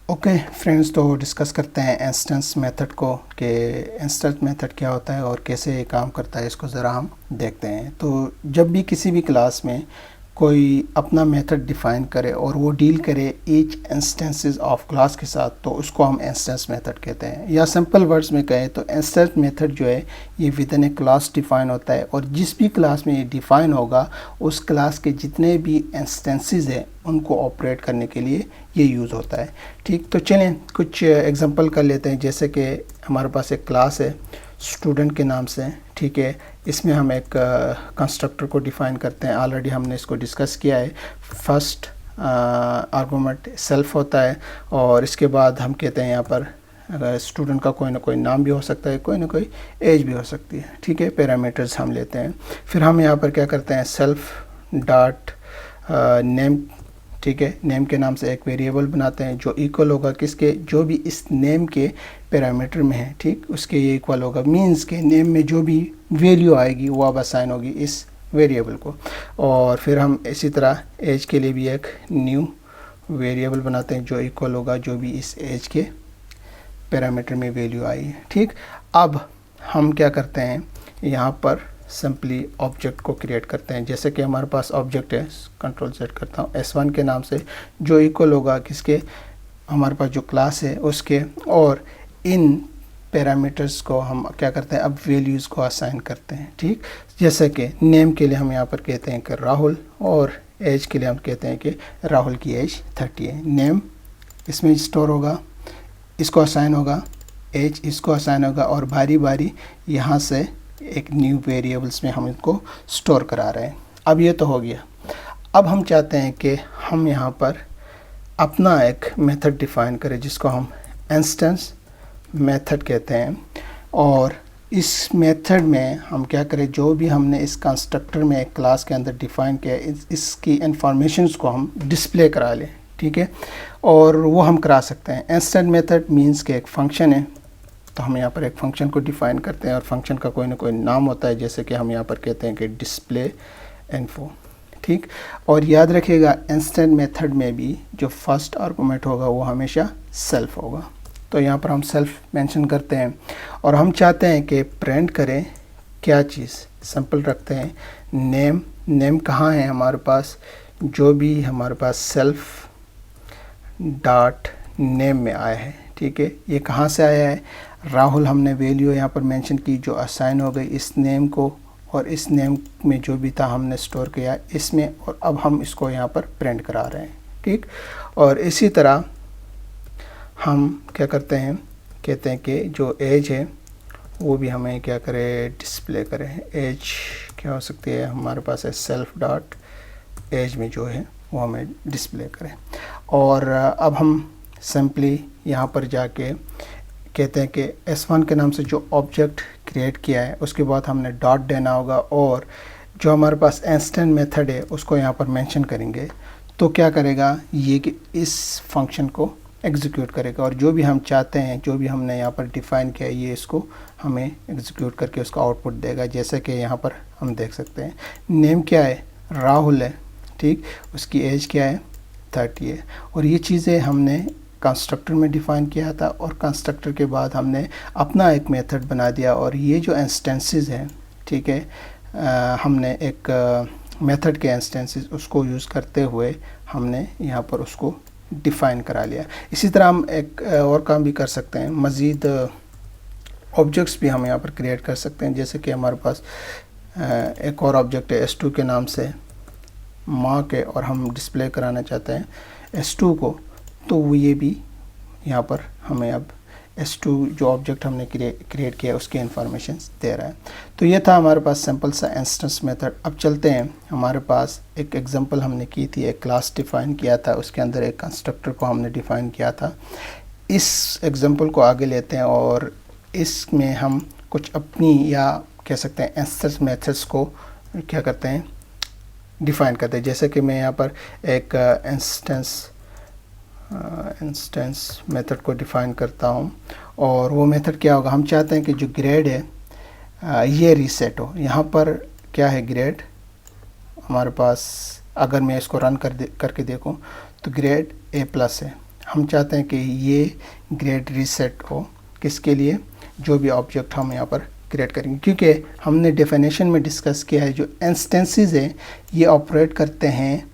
Okay friends, तो discuss करते हैं इंस्टेंस मेथड को कि इंस्टेंस मेथड क्या होता है और कैसे ये काम करता है। इसको ज़रा हम देखते हैं। तो जब भी किसी भी क्लास में कोई अपना मेथड डिफ़ाइन करे और वो डील करे ईच इंस्टेंसेस ऑफ क्लास के साथ, तो उसको हम इंस्टेंस मेथड कहते हैं। या सिंपल वर्ड्स में कहें तो इंस्टेंस मेथड जो है ये with in A class define होता है, और जिस भी क्लास में ये डिफ़ाइन होगा उस क्लास के जितने भी इंस्टेंसेस हैं उनको ऑपरेट करने के लिए ये यूज़ होता है। ठीक, तो चलें कुछ एग्जांपल कर लेते हैं। जैसे कि हमारे पास एक क्लास है स्टूडेंट के नाम से, ठीक है। इसमें हम एक कंस्ट्रक्टर को डिफ़ाइन करते हैं। ऑलरेडी हमने इसको डिस्कस किया है। फर्स्ट आर्गुमेंट सेल्फ होता है, और इसके बाद हम कहते हैं यहाँ पर अगर स्टूडेंट का कोई ना कोई नाम भी हो सकता है, कोई ना कोई एज भी हो सकती है, ठीक है। पैरामीटर्स हम लेते हैं। फिर हम यहाँ पर क्या करते हैं, सेल्फ डॉट नेम, ठीक है। नेम के नाम से एक वेरिएबल बनाते हैं जो इक्वल होगा किसके, जो भी इस नेम के पैरामीटर में है, ठीक, उसके ये इक्वल होगा। मींस के नेम में जो भी वैल्यू आएगी वो अब असाइन होगी इस वेरिएबल को। और फिर हम इसी तरह एज के लिए भी एक न्यू वेरिएबल बनाते हैं जो इक्वल होगा जो भी इस एज के पैरामीटर में वैल्यू आई है, ठीक। अब हम क्या करते हैं, यहाँ पर सिंपली ऑब्जेक्ट को क्रिएट करते हैं। जैसे कि हमारे पास ऑब्जेक्ट है, कंट्रोल सेट करता हूँ S1 के नाम से, जो इक्वल होगा किसके, हमारे पास जो क्लास है उसके। और इन पैरामीटर्स को हम क्या करते हैं, अब वैल्यूज़ को असाइन करते हैं, ठीक। जैसे कि नेम के लिए हम यहाँ पर कहते हैं कि राहुल, और एज के लिए हम कहते हैं कि राहुल की एज 30 है। नेम इसमें स्टोर होगा, इसको असाइन होगा, एज इसको असाइन होगा, और बारी बारी यहाँ से एक न्यू वेरिएबल्स में हम इनको स्टोर करा रहे हैं। अब ये तो हो गया। अब हम चाहते हैं कि हम यहाँ पर अपना एक मेथड डिफ़ाइन करें जिसको हम इंस्टेंस मेथड कहते हैं। और इस मेथड में हम क्या करें, जो भी हमने इस कंस्ट्रक्टर में एक क्लास के अंदर डिफ़ाइन किया है इसकी इंफॉर्मेशंस को हम डिस्प्ले करा लें, ठीक है। और वो हम करा सकते हैं। इंस्टेंस मेथड मींस के एक फ़ंक्शन है, तो हम यहाँ पर एक फ़ंक्शन को डिफ़ाइन करते हैं और फंक्शन का कोई ना कोई नाम होता है। जैसे कि हम यहाँ पर कहते हैं कि डिस्प्ले इन्फो, ठीक। और याद रखिएगा इंस्टेंस मेथड में भी जो फर्स्ट आर्गुमेंट होगा वो हमेशा सेल्फ होगा। तो यहाँ पर हम सेल्फ मेंशन करते हैं, और हम चाहते हैं कि प्रिंट करें क्या चीज़, सिंपल रखते हैं नेम। नेम कहाँ है हमारे पास, जो भी हमारे पास सेल्फ डॉट नेम में आया है, ठीक है। ये कहाँ से आया है, राहुल हमने वैल्यू यहाँ पर मेंशन की जो असाइन हो गई इस नेम को, और इस नेम में जो भी था हमने स्टोर किया इसमें, और अब हम इसको यहाँ पर प्रिंट करा रहे हैं, ठीक। और इसी तरह हम क्या करते हैं, कहते हैं कि जो एज है वो भी हमें क्या करें, डिस्प्ले करें। एज क्या हो सकती है, हमारे पास है सेल्फ डॉट एज में जो है वो हमें डिस्प्ले करें। और अब हम सिंपली यहाँ पर जाके कहते हैं कि S1 के नाम से जो ऑब्जेक्ट क्रिएट किया है उसके बाद हमने डॉट देना होगा, और जो हमारे पास इंस्टेंस मेथड है उसको यहाँ पर मेंशन करेंगे। तो क्या करेगा ये कि इस फंक्शन को एग्जीक्यूट करेगा, और जो भी हम चाहते हैं, जो भी हमने यहाँ पर डिफ़ाइन किया है ये इसको हमें एग्जीक्यूट करके उसका आउटपुट देगा। जैसे कि यहाँ पर हम देख सकते हैं नेम क्या है, राहुल है, ठीक। उसकी एज क्या है, 30 है। और ये चीज़ें हमने कंस्ट्रक्टर में डिफ़ाइन किया था, और कंस्ट्रक्टर के बाद हमने अपना एक मेथड बना दिया। और ये जो इंस्टेंसेस हैं, ठीक है, हमने एक मेथड के इंस्टेंसेस उसको यूज़ करते हुए हमने यहाँ पर उसको डिफ़ाइन करा लिया। इसी तरह हम एक और काम भी कर सकते हैं, मज़ीद ऑब्जेक्ट्स भी हम यहाँ पर क्रिएट कर सकते हैं। जैसे कि हमारे पास एक और ऑब्जेक्ट है S2 के नाम से, माँ के, और हम डिस्प्ले कराना चाहते हैं S2 को, तो वो ये भी यहाँ पर हमें अब S2 जो ऑब्जेक्ट हमने क्रिएट किया उसकी इंफॉर्मेशन दे रहा है। तो ये था हमारे पास सिंपल सा इंस्टेंस मेथड। अब चलते हैं, हमारे पास एक एग्जांपल हमने की थी, एक क्लास डिफ़ाइन किया था, उसके अंदर एक कंस्ट्रक्टर को हमने डिफ़ाइन किया था। इस एग्जांपल को आगे लेते हैं और इसमें हम कुछ अपनी या कह सकते हैं इंस्टेंस मेथड्स को क्या करते हैं, डिफ़ाइन करते हैं। जैसे कि मैं यहाँ पर एक इंस्टेंस मेथड को डिफ़ाइन करता हूँ, और वो मेथड क्या होगा, हम चाहते हैं कि जो ग्रेड है ये रीसेट हो। यहाँ पर क्या है, ग्रेड हमारे पास, अगर मैं इसको रन करके देखूँ तो ग्रेड A+ है। हम चाहते हैं कि ये ग्रेड रीसेट हो, किसके लिए, जो भी ऑब्जेक्ट हम यहाँ पर क्रिएट करेंगे, क्योंकि हमने डेफिनेशन में डिस्कस किया है जो इंस्टेंसेस हैं ये ऑपरेट करते हैं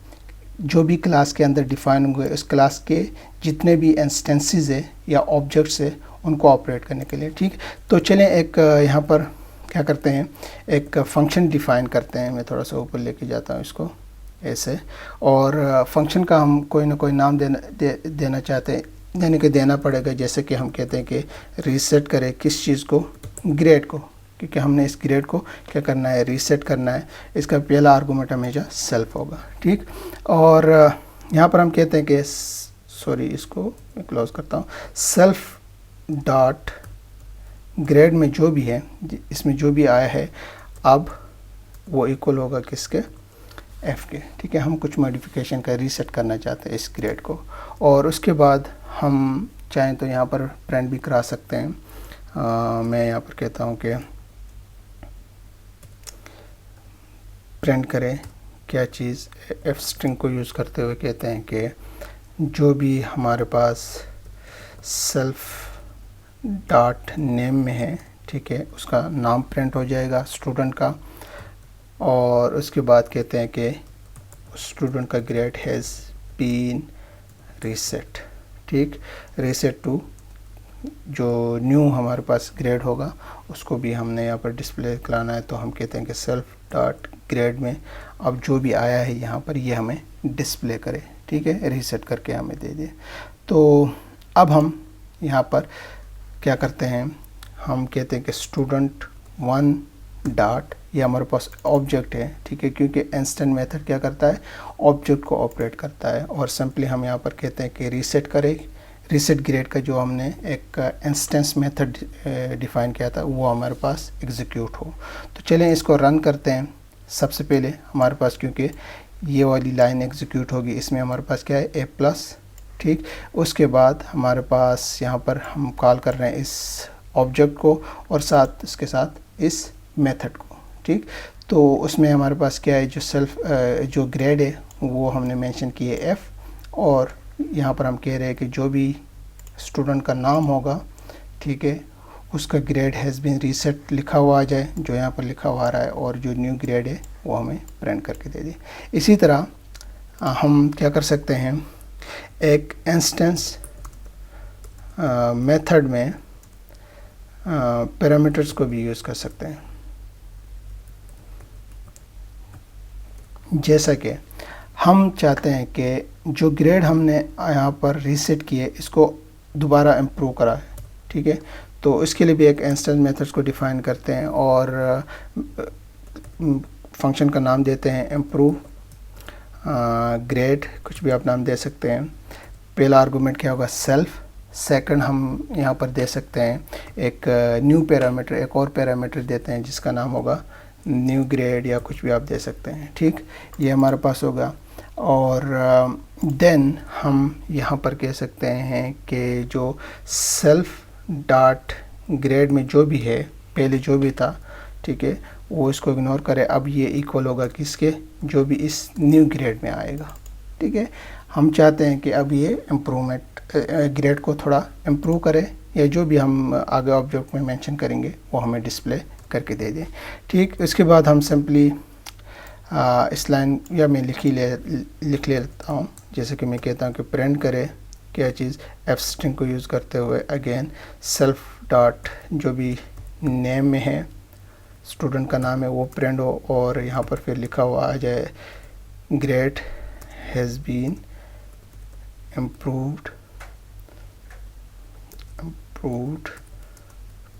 जो भी क्लास के अंदर डिफाइन हुए उस क्लास के जितने भी इंस्टेंसेस है या ऑब्जेक्ट्स है उनको ऑपरेट करने के लिए। ठीक, तो चलें एक यहाँ पर क्या करते हैं, एक फंक्शन डिफाइन करते हैं। मैं थोड़ा सा ऊपर लेके जाता हूँ इसको ऐसे, और फंक्शन का हम कोई ना कोई नाम देना चाहते हैं, यानी कि देना पड़ेगा। जैसे कि हम कहते हैं कि रीसेट करें किस चीज़ को, ग्रेड को, क्योंकि हमने इस ग्रेड को क्या करना है, रीसेट करना है। इसका पहला आर्गूमेंट हमेशा सेल्फ होगा। ठीक, और यहाँ पर हम कहते हैं कि सॉरी इसको मैं क्लोज करता हूँ, सेल्फ डॉट ग्रेड में जो भी है, इसमें जो भी आया है अब वो इक्वल होगा किसके, एफ़ के। ठीक है, हम कुछ मॉडिफिकेशन का रीसेट करना चाहते हैं इस ग्रेड को, और उसके बाद हम चाहें तो यहाँ पर प्रिंट भी करा सकते हैं। मैं यहाँ पर कहता हूँ कि प्रिंट करें क्या चीज़, एफ स्ट्रिंग को यूज़ करते हुए कहते हैं कि जो भी हमारे पास सेल्फ डॉट नेम में है, ठीक है, उसका नाम प्रिंट हो जाएगा स्टूडेंट का, और उसके बाद कहते हैं कि स्टूडेंट का ग्रेड हैज़ बीन रीसेट। ठीक, रीसेट टू जो न्यू हमारे पास ग्रेड होगा उसको भी हमने यहाँ पर डिस्प्ले कराना है, तो हम कहते हैं कि सेल्फ डॉट ग्रेड में अब जो भी आया है यहाँ पर ये हमें डिस्प्ले करे। ठीक है, रीसेट करके हमें दे दे। तो अब हम यहाँ पर क्या करते हैं, हम कहते हैं कि स्टूडेंट वन डॉट, ये हमारे पास ऑब्जेक्ट है। ठीक है, क्योंकि इंस्टेंट मेथड क्या करता है, ऑब्जेक्ट को ऑपरेट करता है, और सिंपली हम यहाँ पर कहते हैं कि रीसेट करें, रीसेट ग्रेड का जो हमने एक इंस्टेंस मेथड डिफ़ाइन किया था वो हमारे पास एग्जीक्यूट हो। तो चलें इसको रन करते हैं। सबसे पहले हमारे पास क्योंकि ये वाली लाइन एग्जीक्यूट होगी, इसमें हमारे पास क्या है, ए प्लस। ठीक, उसके बाद हमारे पास यहाँ पर हम कॉल कर रहे हैं इस ऑब्जेक्ट को और साथ इसके साथ इस मेथड को। ठीक, तो उसमें हमारे पास क्या है, जो ग्रेड है वो हमने मेंशन किए एफ़, और यहाँ पर हम कह रहे हैं कि जो भी स्टूडेंट का नाम होगा, ठीक है, उसका ग्रेड हैज़ बीन रीसेट लिखा हुआ आ जाए, जो यहाँ पर लिखा हुआ आ रहा है, और जो न्यू ग्रेड है वो हमें प्रिंट करके दे दे। इसी तरह हम क्या कर सकते हैं, एक इंस्टेंस मेथड में पैरामीटर्स को भी यूज़ कर सकते हैं। जैसा कि हम चाहते हैं कि जो ग्रेड हमने यहाँ पर रीसेट किए इसको दोबारा इम्प्रूव करा है। ठीक है, तो इसके लिए भी एक इंस्टेंस मेथड्स को डिफ़ाइन करते हैं और फंक्शन का नाम देते हैं इम्प्रूव ग्रेड, कुछ भी आप नाम दे सकते हैं। पहला आर्गूमेंट क्या होगा, सेल्फ। सेकंड हम यहाँ पर दे सकते हैं एक न्यू पैरामीटर, एक और पैरामीटर देते हैं जिसका नाम होगा न्यू ग्रेड, या कुछ भी आप दे सकते हैं। ठीक, ये हमारे पास होगा। और देन हम यहाँ पर कह सकते हैं कि जो सेल्फ डॉट ग्रेड में जो भी है, पहले जो भी था, ठीक है, वो इसको इग्नोर करें। अब ये इक्वल होगा किसके, जो भी इस न्यू ग्रेड में आएगा। ठीक है, हम चाहते हैं कि अब ये इम्प्रूवमेंट ग्रेड को थोड़ा इम्प्रूव करे, या जो भी हम आगे ऑब्जेक्ट में मेंशन करेंगे वो हमें डिस्प्ले करके दे दें। ठीक, इसके बाद हम सिंपली इस लाइन या मैं लिख लेता हूँ। जैसे कि मैं कहता हूँ कि प्रिंट करे क्या चीज़, एफ स्ट्रिंग को यूज़ करते हुए अगेन सेल्फ डॉट जो भी नेम में है, स्टूडेंट का नाम है वो प्रिंट हो, और यहाँ पर फिर लिखा हुआ आ जाए grade has been improved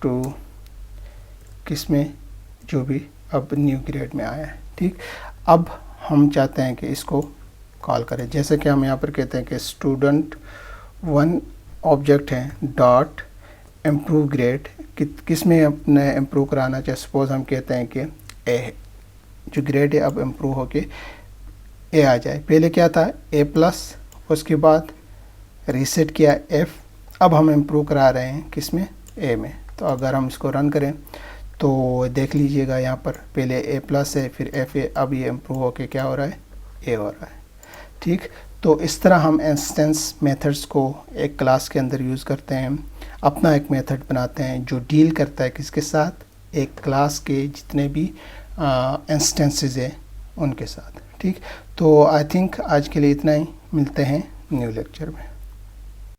to किस में, जो भी अब न्यू ग्रेड में आया है। ठीक, अब हम चाहते हैं कि इसको कॉल करें। जैसे कि हम यहाँ पर कहते हैं कि स्टूडेंट वन ऑब्जेक्ट है डॉट इम्प्रूव ग्रेड, किस में अपने इम्प्रूव कराना चाहिए। सपोज हम कहते हैं कि ए, जो ग्रेड है अब इम्प्रूव होके ए आ जाए। पहले क्या था, ए प्लस, उसके बाद रीसेट किया एफ़, अब हम इम्प्रूव करा रहे हैं किस में, ए में। तो अगर हम इसको रन करें तो देख लीजिएगा यहाँ पर पहले ए प्लस है, फिर एफ है, अब ये इम्प्रूव होके क्या हो रहा है, ए हो रहा है। ठीक, तो इस तरह हम इंस्टेंस मेथड्स को एक क्लास के अंदर यूज़ करते हैं, अपना एक मेथड बनाते हैं जो डील करता है किसके साथ, एक क्लास के जितने भी इंस्टेंसेस है उनके साथ। ठीक, तो आई थिंक आज के लिए इतना ही, मिलते हैं न्यू लेक्चर में।